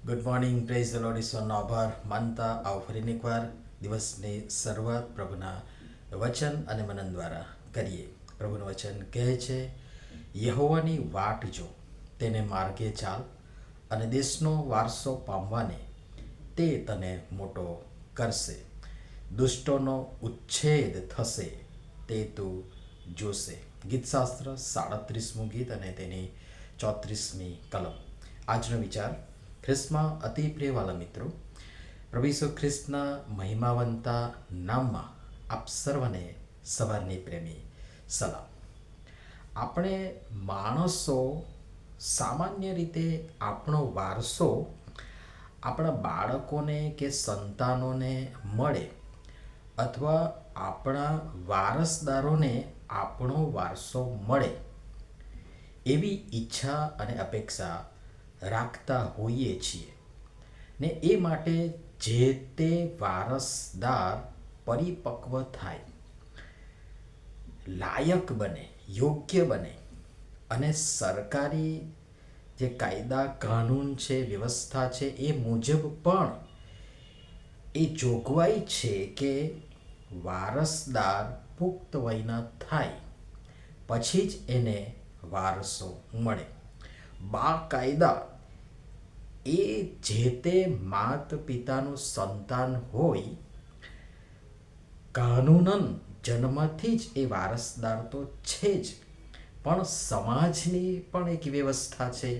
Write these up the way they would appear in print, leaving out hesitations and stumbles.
Good morning, praise the lord, ઈશ્વરનો આભાર માનતા આવો ફરીને એકવાર દિવસની શરૂઆત પ્રભુના વચન અને મનન દ્વારા કરીએ. પ્રભુનું વચન કહે છે, યહોવાની વાટ જો, તેને માર્ગે ચાલ, અને દેશનો વારસો પામવાને તે તને મોટો કરશે. દુષ્ટોનો ઉચ્છેદ થશે તે તું જોશે. ગીતશાસ્ત્ર 37મું ગીત અને તેની 34મી કલમ. આજનો વિચાર, ખ્રિસ્તમાં અતિ પ્રિયવાલા મિત્રો, પ્રભુ ઈસુ ખ્રિસ્તના મહિમાવંતા નામમાં આપ સર્વને સવારની પ્રેમી સલામ. આપણે માણસો સામાન્ય રીતે આપણો વારસો આપણા બાળકોને કે સંતાનોને મળે, અથવા આપણા વારસદારોને આપણો વારસો મળે એવી ઈચ્છા અને અપેક્ષા રાખતા હોઈએ છીએ ને એ માટે જે તે વારસદાર પરિપક્વ થાય, લાયક બને, યોગ્ય બને અને સરકારી જે કાયદા કાનૂન છે, વ્યવસ્થા છે, એ મુજબ પણ એ જોગવાઈ છે કે વારસદાર પુખ્ત વયના થાય પછી જ એને વારસો મળે. બાકાયદા એ જે તે માત પિતાનું સંતાન હોય, કાનૂનન જન્મથી જ એ વારસદાર તો છે જ, પણ સમાજની પણ એક વ્યવસ્થા છે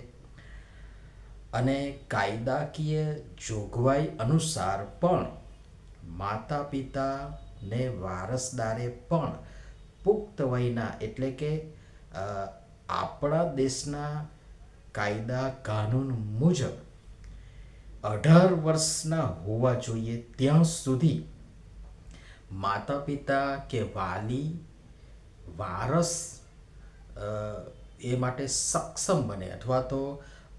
અને કાયદાકીય જોગવાઈ અનુસાર પણ માતા પિતાને વારસદારે પણ પુખ્ત વયના, એટલે કે આપણા દેશના કાયદા કાનૂન મુજબ 18 વર્ષના હોવા જોઈએ ત્યાં સુધી માતા પિતા કે વાલી વારસ એ માટે સક્ષમ બને, અથવા તો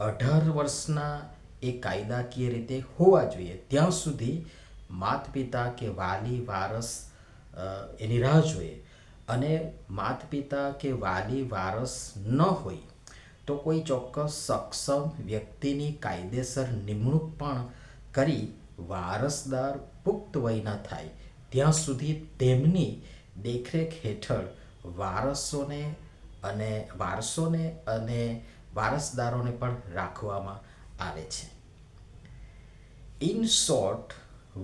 18 વર્ષના એ કાયદાકીય રીતે હોવા જોઈએ ત્યાં સુધી માતા પિતા કે વાલી વારસ એની રાહ જોઈએ. અને માતા પિતા કે વાલી વારસ ન હોય તો કોઈ ચોક્કસ સક્ષમ વ્યક્તિની કાયદેસર નિમણૂક પણ કરી વારસદાર પુખ્ત વયના થાય ત્યાં સુધી તેમની દેખરેખ હેઠળ વારસોને અને વારસદારોને પણ રાખવામાં આવે છે. ઇન શોર્ટ,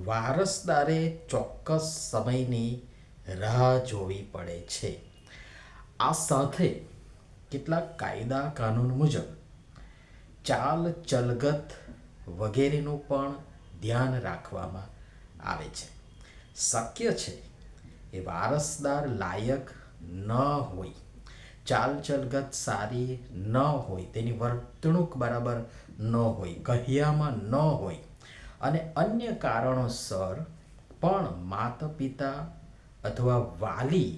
વારસદારે ચોક્કસ સમયની રાહ જોવી પડે છે. આ સાથે કેટલાક કાયદા કાનૂન મુજબ ચાલ ચલગત વગેરેનું પણ ધ્યાન રાખવામાં આવે છે. શક્ય છે એ વારસદાર લાયક ન હોય, ચાલ ચલગત સારી ન હોય, તેની વર્તણૂક બરાબર ન હોય, કહ્યામાં ન હોય અને અન્ય કારણોસર પણ માતા પિતા અથવા વાલી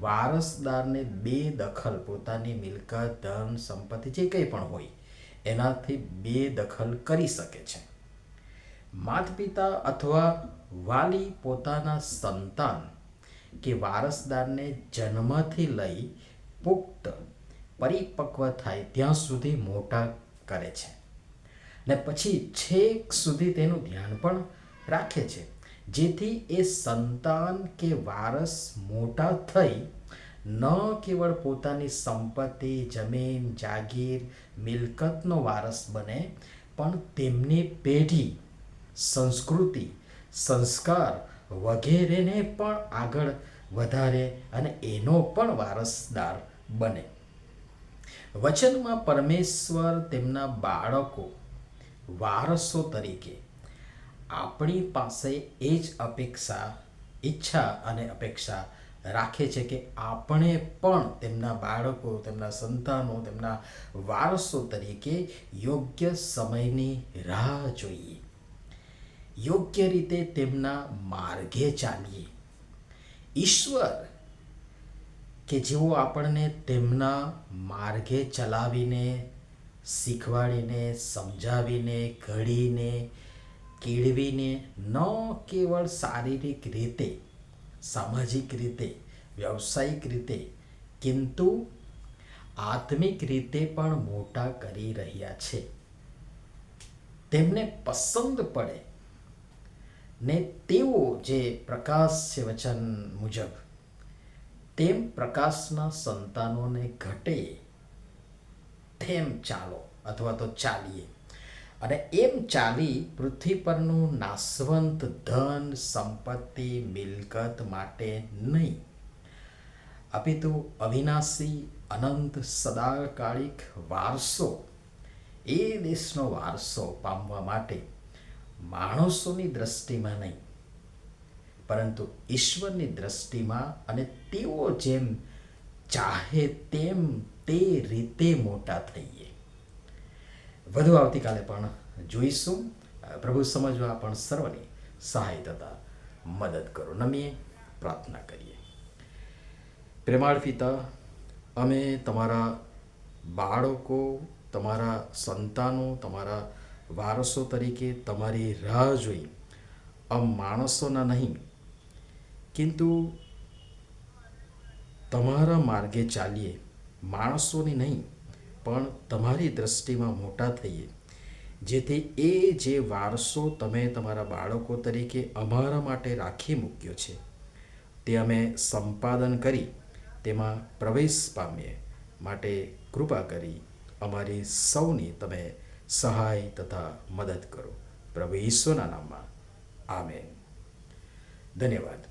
વારસદારને બેદખલ, પોતાની મિલકત, ધન, સંપત્તિ જે કંઈ પણ હોય એનાથી બેદખલ કરી શકે છે. માતા પિતા અથવા વાલી પોતાના સંતાન કે વારસદારને જન્મથી લઈ પુખ્ત પરિપક્વ થાય ત્યાં સુધી મોટા કરે છે ને પછી છેક સુધી તેનું ધ્યાન પણ રાખે છે, જેથી એ સંતાન કે વારસ મોટા થઈ ન કેવળ પોતાની સંપત્તિ, જમીન, જાગીર, મિલકતનો વારસ બને, પણ તેમની પેઢી, સંસ્કૃતિ, સંસ્કાર વગેરેને પણ આગળ વધારે અને એનો પણ વારસદાર બને. વચનમાં પરમેશ્વર તેમના બાળકો, વારસો તરીકે આપણી પાસે એ જ ઈચ્છા અને અપેક્ષા રાખે છે કે આપણે પણ તેમના બાળકો, તેમના સંતાનો, તેમના વારસો તરીકે યોગ્ય સમયની રાહ જોઈએ, યોગ્ય રીતે તેમના માર્ગે ચાલીએ. ઈશ્વર કે જેઓ આપણને તેમના માર્ગે ચલાવીને, શીખવાડીને, સમજાવીને, ઘડીને, કેળવીને ન કેવળ શારીરિક રીતે, સામાજિક રીતે, વ્યવસાયિક રીતે, કિંતુ આત્મિક રીતે પણ મોટા કરી રહ્યા છે. તેમને પસંદ પડે ને તેઓ જે પ્રકાશ છે વચન મુજબ તેમ પ્રકાશના સંતાનોને ઘટે તેમ ચાલો અથવા તો ચાલીએ, અને એમ ચાલી પૃથ્વી પરનું નાશવંત ધન સંપત્તિ મિલકત માટે નહીં, અપિતુ અવિનાશી અનંત સદાકાલિક વારસો, એ દેશનો વારસો પામવા માટે માણસોની દ્રષ્ટિમાં નહીં પરંતુ ઈશ્વરની દ્રષ્ટિમાં, અને તેઓ જેમ ચાહે તેમ તે રીતે મોટા થઈએ. વધુ આવતીકાલે પણ જોઈશું. પ્રભુ સમજવા પણ સર્વની સહાય તથા મદદ કરો. નમીએ પ્રાર્થના કરીએ. પ્રેમાળ પિતા, અમે તમારા બાળકો, તમારા સંતાનો, તમારા વારસો તરીકે તમારી રાહ જોઈ માણસોના નહીં કિંતુ તમારા માર્ગે ચાલીએ, માણસોની નહીં પણ તમારી દ્રષ્ટિમાં મોટા થઈએ, જેથી એ જે વારસો તમે તમારા બાળકો તરીકે અમારા માટે રાખી મૂક્યો છે તે અમે સંપાદન કરી તેમાં પ્રવેશ પામીએ માટે કૃપા કરી અમારી સૌની તમે સહાય તથા મદદ કરો. પ્રભુ ઈશ્વરના નામમાં આમેન. ધન્યવાદ.